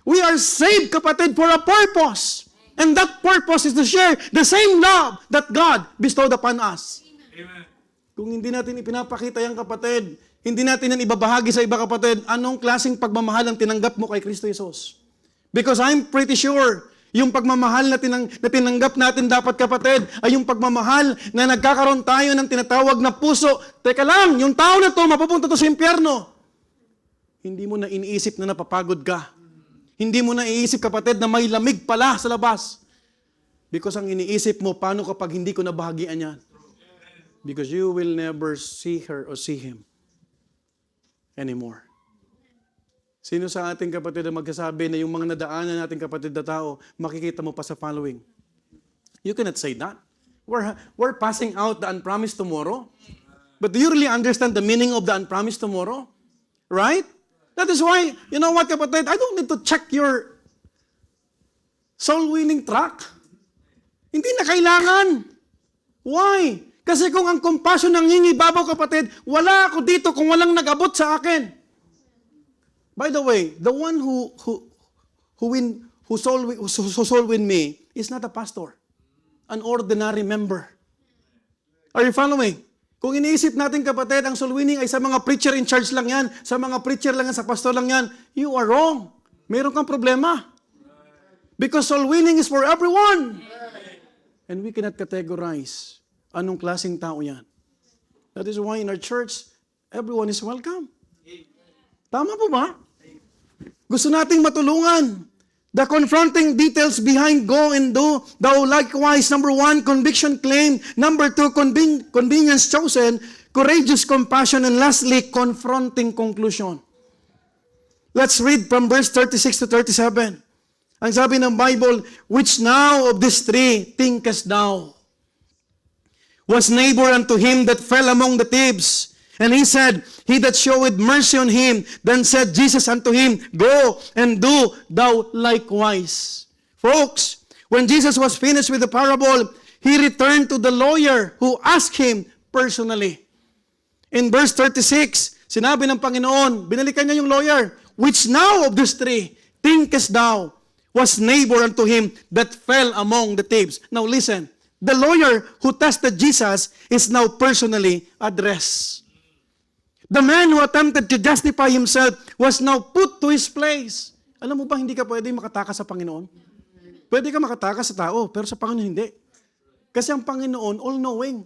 We are saved, kapatid, for a purpose. And that purpose is to share the same love that God bestowed upon us. Amen. Kung hindi natin ipinapakita yan, kapatid, hindi natin yan ibabahagi sa iba, kapatid, anong klaseng pagmamahal ang tinanggap mo kay Kristo Jesus? Because I'm pretty sure, yung pagmamahal na tinanggap natin dapat, kapatid, ay yung pagmamahal na nagkakaroon tayo ng tinatawag na puso. Teka lang, yung tao na to, mapupunta to sa impyerno. Hindi mo na iniisip na napapagod ka. Hindi mo na iniisip, kapatid, na may lamig pala sa labas. Because ang iniisip mo, paano kapag hindi ko nabahagian yan? Because you will never see her or see him anymore. Sino sa ating kapatid ang magsasabi na yung mga nadaanan nating kapatid na tao, makikita mo pa sa following? You cannot say that. We're passing out the unpromised tomorrow. But do you really understand the meaning of the unpromised tomorrow? Right? That is why, you know what, kapatid? I don't need to check your soul-winning track. Hindi na kailangan. Why? Kasi kung ang compassion ng hingibabaw, kapatid, wala ako dito kung walang nag-abot sa akin. By the way, the one who soul win me is not a pastor. An ordinary member. Are you following? Kung iniisip natin, kapatid, ang soul winning ay sa mga preacher in charge lang yan, sa mga preacher lang yan, sa pastor lang yan, you are wrong. Meron kang problema. Because soul winning is for everyone. And we cannot categorize anong klaseng tao yan. That is why in our church, everyone is welcome. Tama po ba? Gusto nating matulungan. The confronting details behind go and do, thou likewise, number 1, conviction claim, number 2, convenience chosen, courageous compassion, and lastly, confronting conclusion. Let's read from verse 36 to 37. Ang sabi ng Bible, which now of these three thinkest thou? Was neighbor unto him that fell among the thieves? And he said, he that showeth mercy on him. Then said Jesus unto him, go and do thou likewise. Folks, when Jesus was finished with the parable, he returned to the lawyer who asked him personally. In verse 36, sinabi ng Panginoon, binalikan niya yung lawyer, which now of these three thinkest thou was neighbor unto him that fell among the thieves? Now listen, the lawyer who tested Jesus is now personally addressed. The man who attempted to justify himself was now put to his place. Alam mo ba, hindi ka pwede makatakas sa Panginoon? Pwede ka makatakas sa tao, pero sa Panginoon hindi. Kasi ang Panginoon, all-knowing.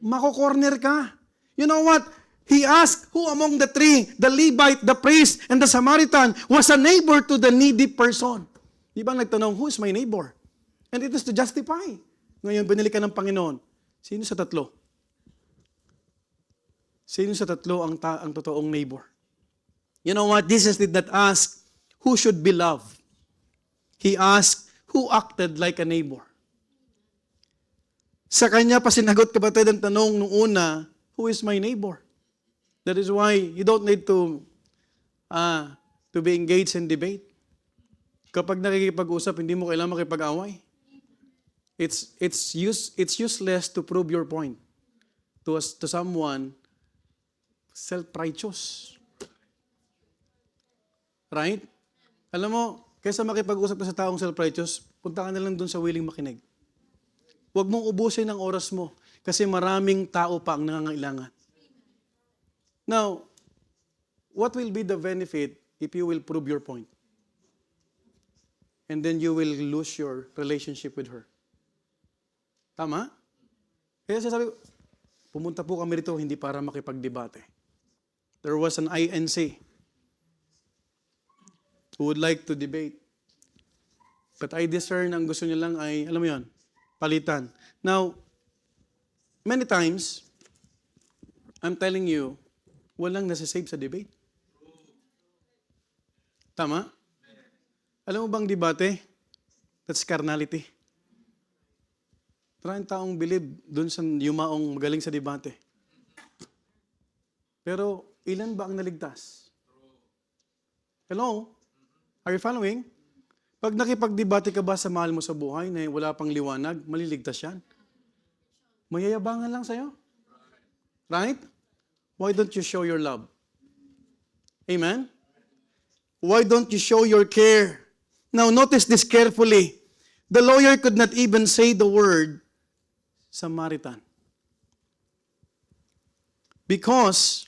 Mako-corner ka. You know what? He asked, who among the three, the Levite, the priest, and the Samaritan, was a neighbor to the needy person? Di ba nagtanong, who is my neighbor? And it is to justify. Ngayon, binili ka ng Panginoon. Sino sa tatlo? Sino sa tatlo ang totoong neighbor? You know what? Jesus did not ask who should be loved. He asked who acted like a neighbor. Sa kanya pa sinagot, kapatid, ang tanong nung una, who is my neighbor? That is why you don't need to be engaged in debate. Kapag nakikipag-usap, hindi mo kailangan makipag-away. It's useless to prove your point to someone self-righteous. Right? Alam mo, kaysa makipag-usap ka sa taong self-righteous, punta ka na lang dun sa willing makinig. Huwag mong ubusin ang oras mo kasi maraming tao pa ang nangangailangan. Now, what will be the benefit if you will prove your point? And then you will lose your relationship with her. Tama? Kaya sabi ko, pumunta po kami rito hindi para makipagdebate. There was an INC who would like to debate. But I discern ang gusto niya lang ay, alam mo yun, palitan. Now, many times, I'm telling you, walang nasasave sa debate. Tama? Alam mo bang debate? That's carnality. Maraming taong believe dun sa yumaong magaling sa debate. Pero, ilan ba ang naligtas? Hello? Are you following? Pag nakipagdebate ka ba sa mahal mo sa buhay na wala pang liwanag, maliligtas yan. Mayayabangan lang sa'yo. Right? Why don't you show your love? Amen? Why don't you show your care? Now, notice this carefully. The lawyer could not even say the word Samaritan. Because,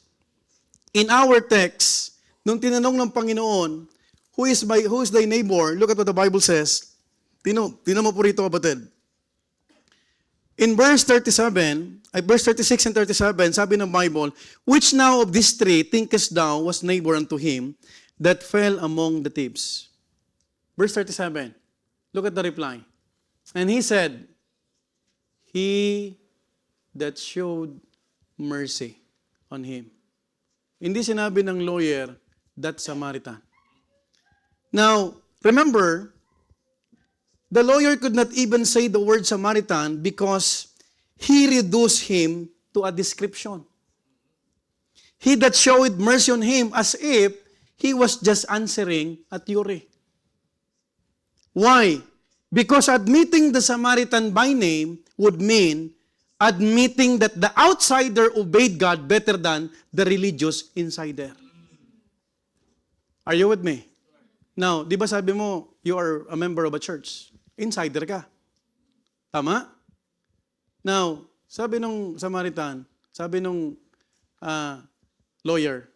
in our text, nung tinanong ng Panginoon, who is thy neighbor? Look at what the Bible says. Tinan mo po rito, kapatid. In verse 36 and 37, sabi ng Bible, which now of these three thinkest thou was neighbor unto him that fell among the thieves? Verse 37, look at the reply. And he said, he that showed mercy on him. Hindi sinabi ng lawyer, that Samaritan. Now, remember, the lawyer could not even say the word Samaritan because he reduced him to a description. He that showed mercy on him as if he was just answering a theory. Why? Because admitting the Samaritan by name would mean admitting that the outsider obeyed God better than the religious insider. Are you with me? Now, di ba sabi mo, you are a member of a church? Insider ka. Tama? Now, sabi nung Samaritan, sabi nung lawyer,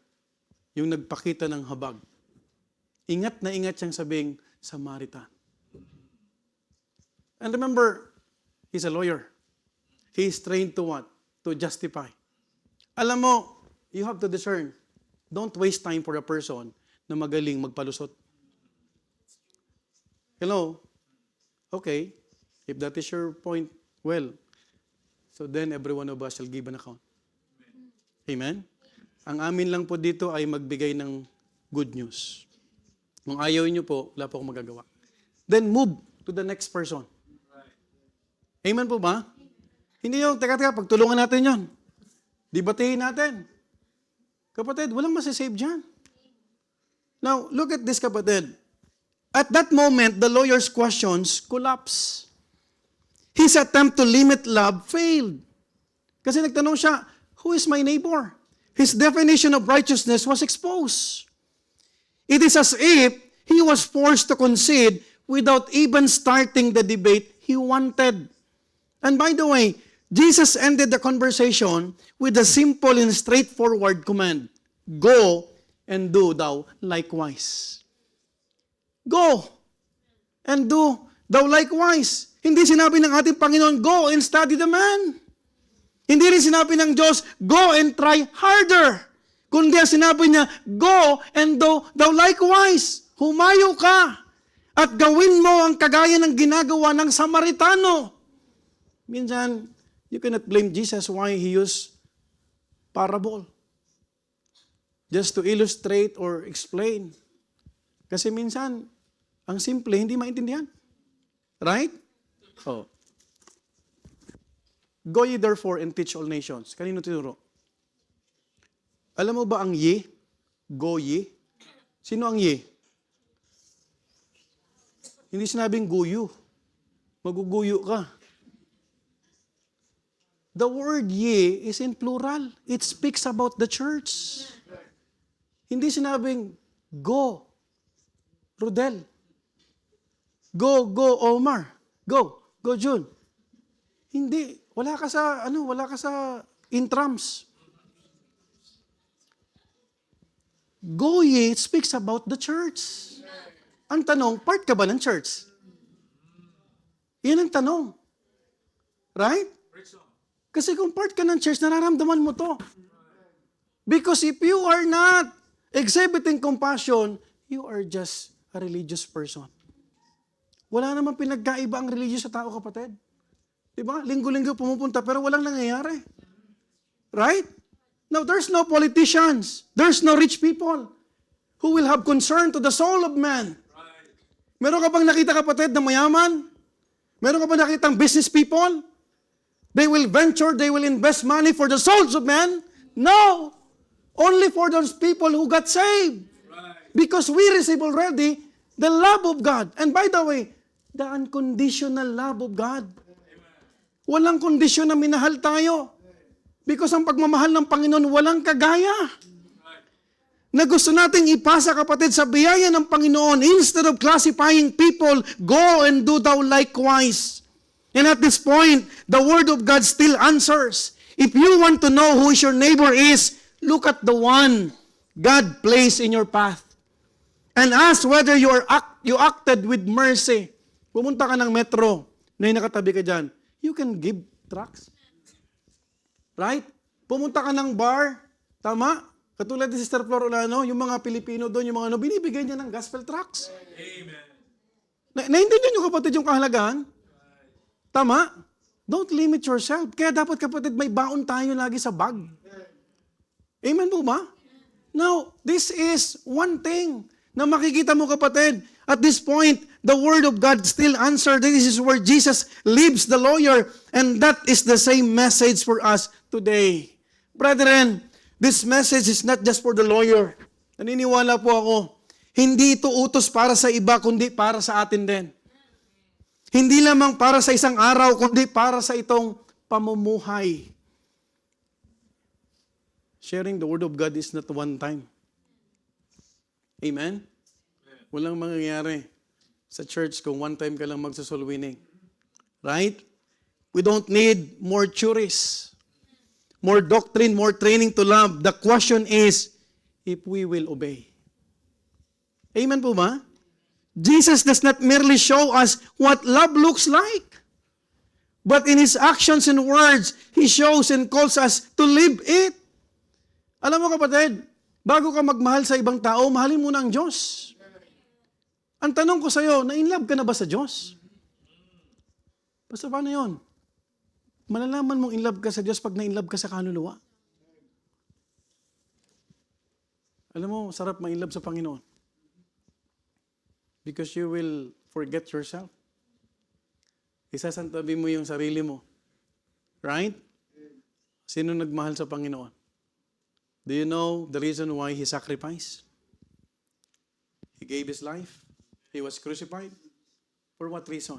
yung nagpakita ng habag, ingat na ingat siyang sabing Samaritan. And remember, he's a lawyer. He is trained to what? To justify. Alam mo, you have to discern. Don't waste time for a person na magaling magpalusot. Hello? Okay. If that is your point, well, so then every one of us shall give an account. Amen? Ang amin lang po dito ay magbigay ng good news. Kung ayaw niyo po, wala po akong magagawa. Then move to the next person. Amen po ba? Hindi yung, teka, pagtulungan natin yon. Debatehin natin. Kapatid, walang masasave dyan. Now, look at this, kapatid. At that moment, the lawyer's questions collapsed. His attempt to limit love failed. Kasi nagtanong siya, who is my neighbor? His definition of righteousness was exposed. It is as if he was forced to concede without even starting the debate he wanted. And by the way, Jesus ended the conversation with a simple and straightforward command. Go and do thou likewise. Go and do thou likewise. Hindi sinabi ng ating Panginoon, go and study the man. Hindi rin sinabi ng Diyos, go and try harder. Kundi ang sinabi niya, go and do thou likewise. Humayo ka at gawin mo ang kagaya ng ginagawa ng Samaritano. Minsan, you cannot blame Jesus why he used parable. Just to illustrate or explain. Kasi minsan, ang simple, hindi maintindihan. Right? Oh. Go ye therefore and teach all nations. Kanino tinuro? Alam mo ba ang ye? Go ye? Sino ang ye? Hindi sinabing guyo. Maguguyo ka. The word ye is in plural. It speaks about the church. Hindi sinabing go, Rodel. Go, Omar. Go, June. Hindi. Wala ka sa intrams. Go ye, it speaks about the church. Ang tanong, part ka ba ng church? Yan ang tanong. Right? Kasi kung part ka ng church, nararamdaman mo to. Because if you are not exhibiting compassion, you are just a religious person. Wala namang pinagkaiba ang religious sa tao, kapatid. Diba? Linggo-linggo pumupunta pero walang nangyayari. Right? Now, there's no politicians. There's no rich people who will have concern to the soul of man. Meron ka bang nakita, kapatid, na mayaman? Meron ka bang nakitang business people? They will venture, they will invest money for the souls of men? No! Only for those people who got saved. Because we receive already the love of God. And by the way, the unconditional love of God. Walang kondisyon na minahal tayo. Because ang pagmamahal ng Panginoon walang kagaya. Na gusto nating ipasa, kapatid, sa biyaya ng Panginoon, instead of classifying people, go and do thou likewise. And at this point, the Word of God still answers. If you want to know who your neighbor is, look at the one God placed in your path. And ask whether you acted with mercy. Pumunta ka ng metro, na nakatabi ka dyan, you can give tracts. Right? Pumunta ka ng bar, tama? Katulad ni Sister Flor Olano, yung mga Pilipino doon, yung mga binibigay niya ng gospel tracts. Amen. Naintindihan niyo, kapatid, yung kahalagaan? Tama? Don't limit yourself. Kaya dapat, kapatid, may baon tayo lagi sa bag. Amen po ba? Now, this is one thing na makikita mo, kapatid. At this point, the Word of God still answered. This is where Jesus leaves the lawyer. And that is the same message for us today. Brethren, this message is not just for the lawyer. Naniniwala po ako, hindi ito utos para sa iba, kundi para sa atin din. Hindi lamang para sa isang araw, kundi para sa itong pamumuhay. Sharing the Word of God is not one time. Amen? Walang mangyayari sa church kung one time ka lang magsosoul winning. Right? We don't need more theories, more doctrine, more training to love. The question is, if we will obey. Amen po ba? Jesus does not merely show us what love looks like, but in His actions and words, He shows and calls us to live it. Alam mo, kapatid, bago ka magmahal sa ibang tao, mahalin mo na ang Diyos. Ang tanong ko sa iyo, na-inlove ka na ba sa Diyos? Basta paano yun? Malalaman mong inlove ka sa Diyos pag na-inlove ka sa kaluluwa. Alam mo, sarap ma-inlove sa Panginoon. Because you will forget yourself. Isasantabi mo yung sarili mo. Right? Sino nagmahal sa Panginoon? Do you know the reason why He sacrificed? He gave His life. He was crucified. For what reason?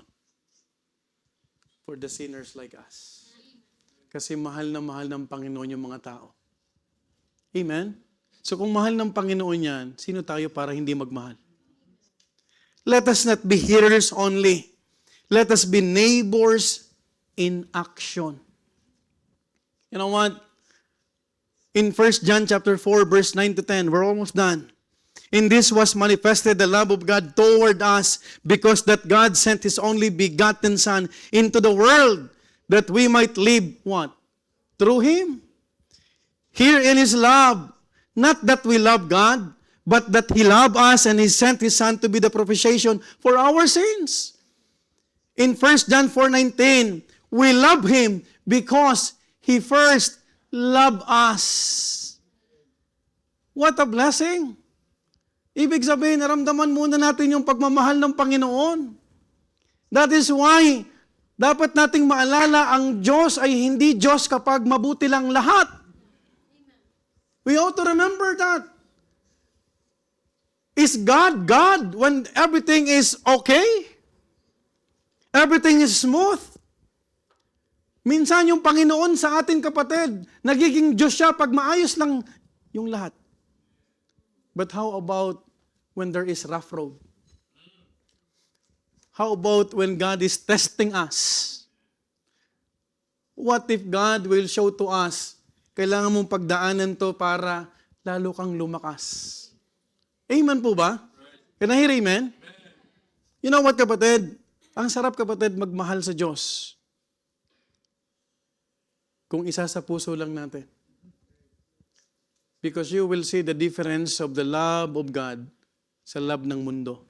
For the sinners like us. Kasi mahal ng Panginoon yung mga tao. Amen? So kung mahal ng Panginoon yan, sino tayo para hindi magmahal? Let us not be hearers only. Let us be neighbors in action. You know what? In 1 John chapter 4, verse 9 to 10, we're almost done. In this was manifested the love of God toward us, because that God sent His only begotten Son into the world, that we might live, what? Through Him. Herein is love, not that we love God, but that He loved us and He sent His Son to be the propitiation for our sins. In 1 John 4:19, we love Him because He first loved us. What a blessing! Ibig sabihin, naramdaman muna natin yung pagmamahal ng Panginoon. That is why, dapat nating maalala, ang Diyos ay hindi Diyos kapag mabuti lang lahat. We ought to remember that. Is God God when everything is okay? Everything is smooth? Minsan yung Panginoon sa ating kapatid, nagiging Diyos siya pag maayos lang yung lahat. But how about when there is rough road? How about when God is testing us? What if God will show to us, kailangan mong pagdaanan to para lalo kang lumakas? Amen po ba? Can I hear amen? You know what, kapatid? Ang sarap, kapatid, magmahal sa Diyos. kung isa sa puso lang natin. Because you will see the difference of the love of God sa love ng mundo.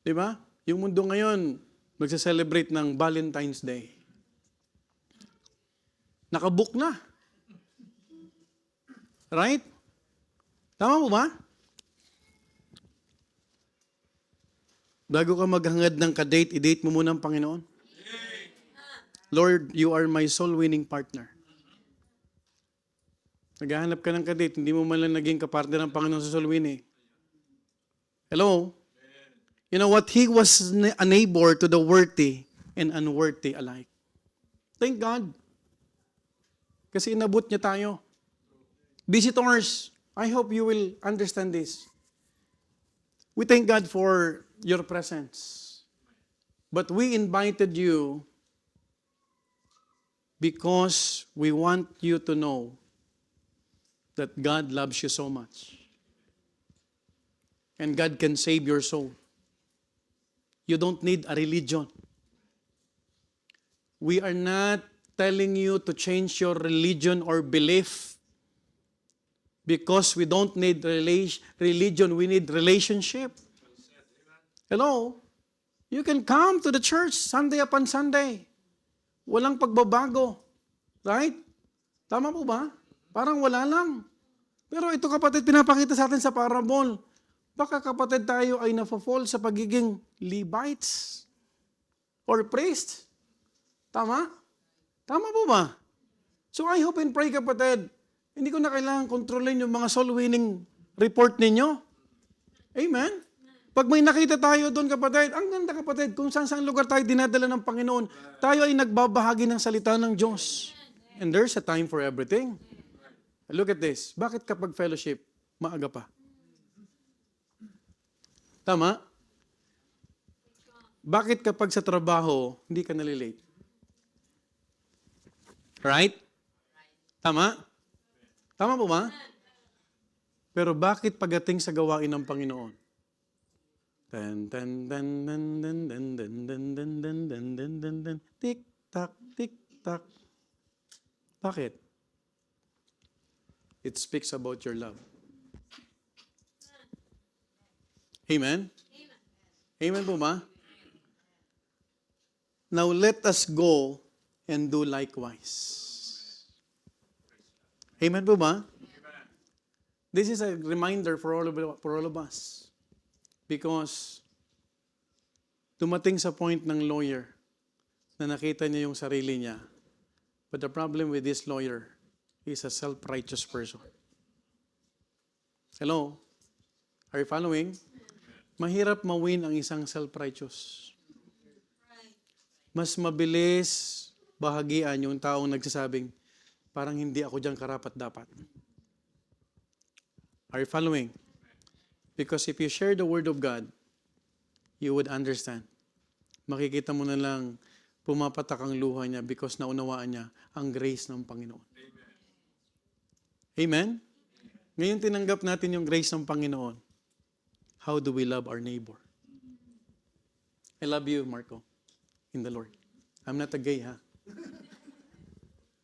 Di ba? Yung mundo ngayon, magsa-celebrate ng Valentine's Day. Nakabook na. Right? Tama po ba? Bago ka maghangad ng kadate, i-date mo muna ang Panginoon. Lord, you are my soul-winning partner. Naghahanap ka ng kadate, hindi mo man lang naging kapartner ng Panginoon sa soul-winning. Hello? You know what? He was a neighbor to the worthy and unworthy alike. Thank God. Kasi inabot niya tayo. Visitors, I hope you will understand this. We thank God for your presence. But we invited you because we want you to know that God loves you so much. And God can save your soul. You don't need a religion. We are not telling you to change your religion or belief because we don't need religion, we need relationship. Hello? You can come to the church Sunday upon Sunday. Walang pagbabago. Right? Tama po ba? Parang wala lang. Pero ito kapatid, pinapakita sa atin sa parable. Baka kapatid tayo ay na-fall sa pagiging Levites or priests. Tama? Tama po ba? So I hope and pray kapatid, hindi ko na kailangan kontrolin yung mga soul-winning report ninyo. Amen? Pag may nakita tayo doon kapatid, ang ganda kapatid, kung saan lugar tayo dinadala ng Panginoon, tayo ay nagbabahagi ng salita ng Diyos. And there's a time for everything. Look at this. Bakit kapag fellowship, maaga pa? Tama? Bakit kapag sa trabaho, hindi ka nalilate? Right? Tama? Tama po ba? Pero bakit pagdating sa gawain ng Panginoon? Tik-tak, tik-tak. Bakit? It speaks about your love. Amen? Amen po ba? Now let us go and do likewise. Amen po ba? This is a reminder for all of us. Because dumating sa point ng lawyer na nakita niya yung sarili niya. But the problem with this lawyer is a self-righteous person. Hello? Are you following? Mahirap mawin ang isang self-righteous. Mas mabilis bahagian yung taong nagsasabing, parang hindi ako dyan karapat-dapat. Are you following? Because if you share the Word of God, you would understand. Makikita mo na lang pumapatak ang luha niya because naunawaan niya ang grace ng Panginoon. Amen? Ngayon tinanggap natin yung grace ng Panginoon. How do we love our neighbor? I love you, Marco, in the Lord. I'm not a gay, ha?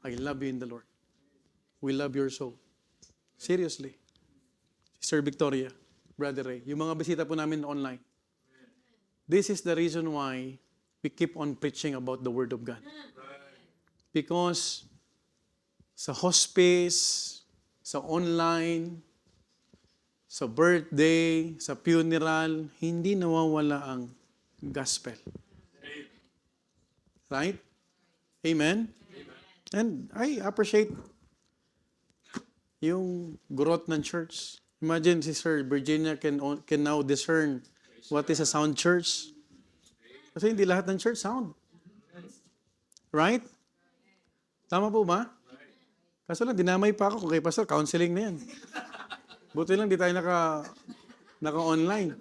I love you in the Lord. We love your soul. Seriously. Sister Victoria, Brother Ray, yung mga bisita po namin online. This is the reason why we keep on preaching about the Word of God. Because sa hospice, sa online, sa birthday, sa funeral, hindi nawawala ang gospel. Right? Amen? And I appreciate yung growth ng church. Imagine, Sister Virginia can now discern what is a sound church. Kasi hindi lahat ng church sound. Right? Tama po ba? Kaso lang, dinamay pa ako kung kay Pastor, counseling na yan. Buti lang, di tayo naka-online.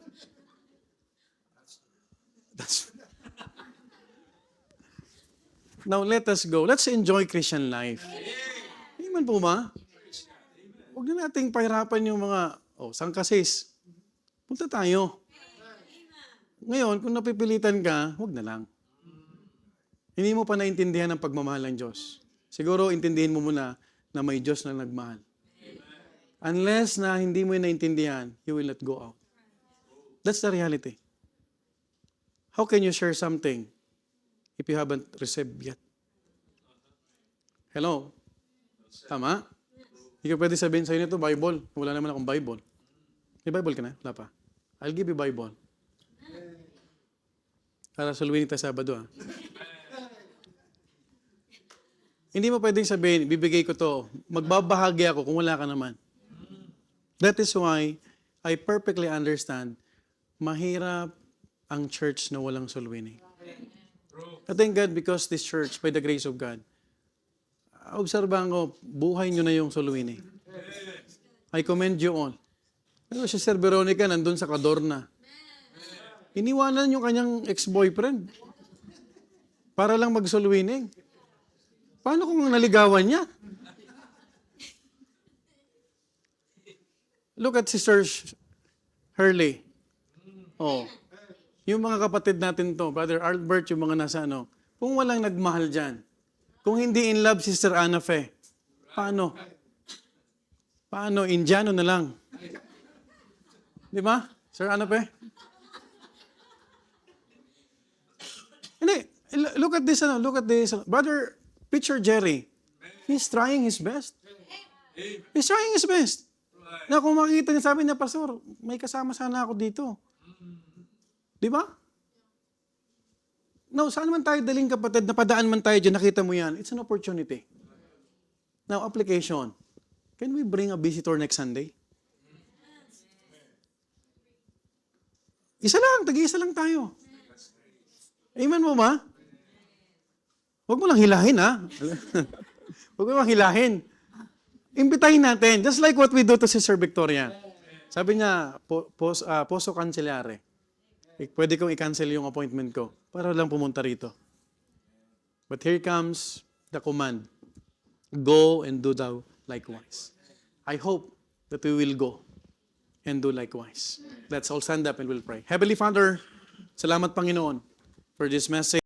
Now, let us go. Let's enjoy Christian life. Amen po ba? Huwag na nating pahirapan yung mga, sangkasis. Punta tayo. Ngayon, kung napipilitan ka, huwag na lang. Hindi mo pa naintindihan ang pagmamahal ng Diyos. Siguro intindihin mo muna na may Diyos na nagmahal. Unless na hindi mo naintindihan, you will not go out. That's the reality. How can you share something if you haven't received yet? Hello? Tama? Hindi ka pwede sabihin sa inyo ito, Bible. Wala naman akong Bible. May Bible ka na? Wala pa. I'll give you Bible. Para sulwin tayo Sabado. Hindi mo pwedeng sabihin, bibigay ko to. Magbabahagi ako kung wala ka naman. That is why I perfectly understand mahirap ang church na walang soul winning. I thank God because this church, by the grace of God, obserbahan ko, buhay nyo na yung soul winning. I commend you all. Pero si Sir Veronica nandun sa Cadorna. Iniwanan yung kanyang ex-boyfriend para lang mag-soul winning. Paano kung naligawan niya? Look at Sister Hurley. Oh. Yung mga kapatid natin to, Brother Albert, yung mga nasa ano, kung walang nagmahal dyan, kung hindi in love Sister Ana Fe, paano? Paano? Indiano na lang. Di ba? Sir Ana Fe? Hindi. Look at this, ano, look at this. Brother Preacher Jerry, he's trying his best. He's trying his best. Na kung makikita niya, sabi niya, Pastor, may kasama sana ako dito. Di ba? Now, saan man tayo daling kapatid, napadaan man tayo dyan, nakita mo yan, it's an opportunity. Now, application. Can we bring a visitor next Sunday? Isa lang, tagi-isa lang tayo. Amen mo ba? Huwag mo lang hilahin, ha? Huwag mo lang hilahin. Imbitahin natin, just like what we do to Sister Victoria. Sabi niya, Poso Cancelare. Pwede kong i-cancel yung appointment ko para lang pumunta rito. But here comes the command. Go and do thou likewise. I hope that we will go and do likewise. Let's all stand up and we'll pray. Heavenly Father, salamat Panginoon for this message.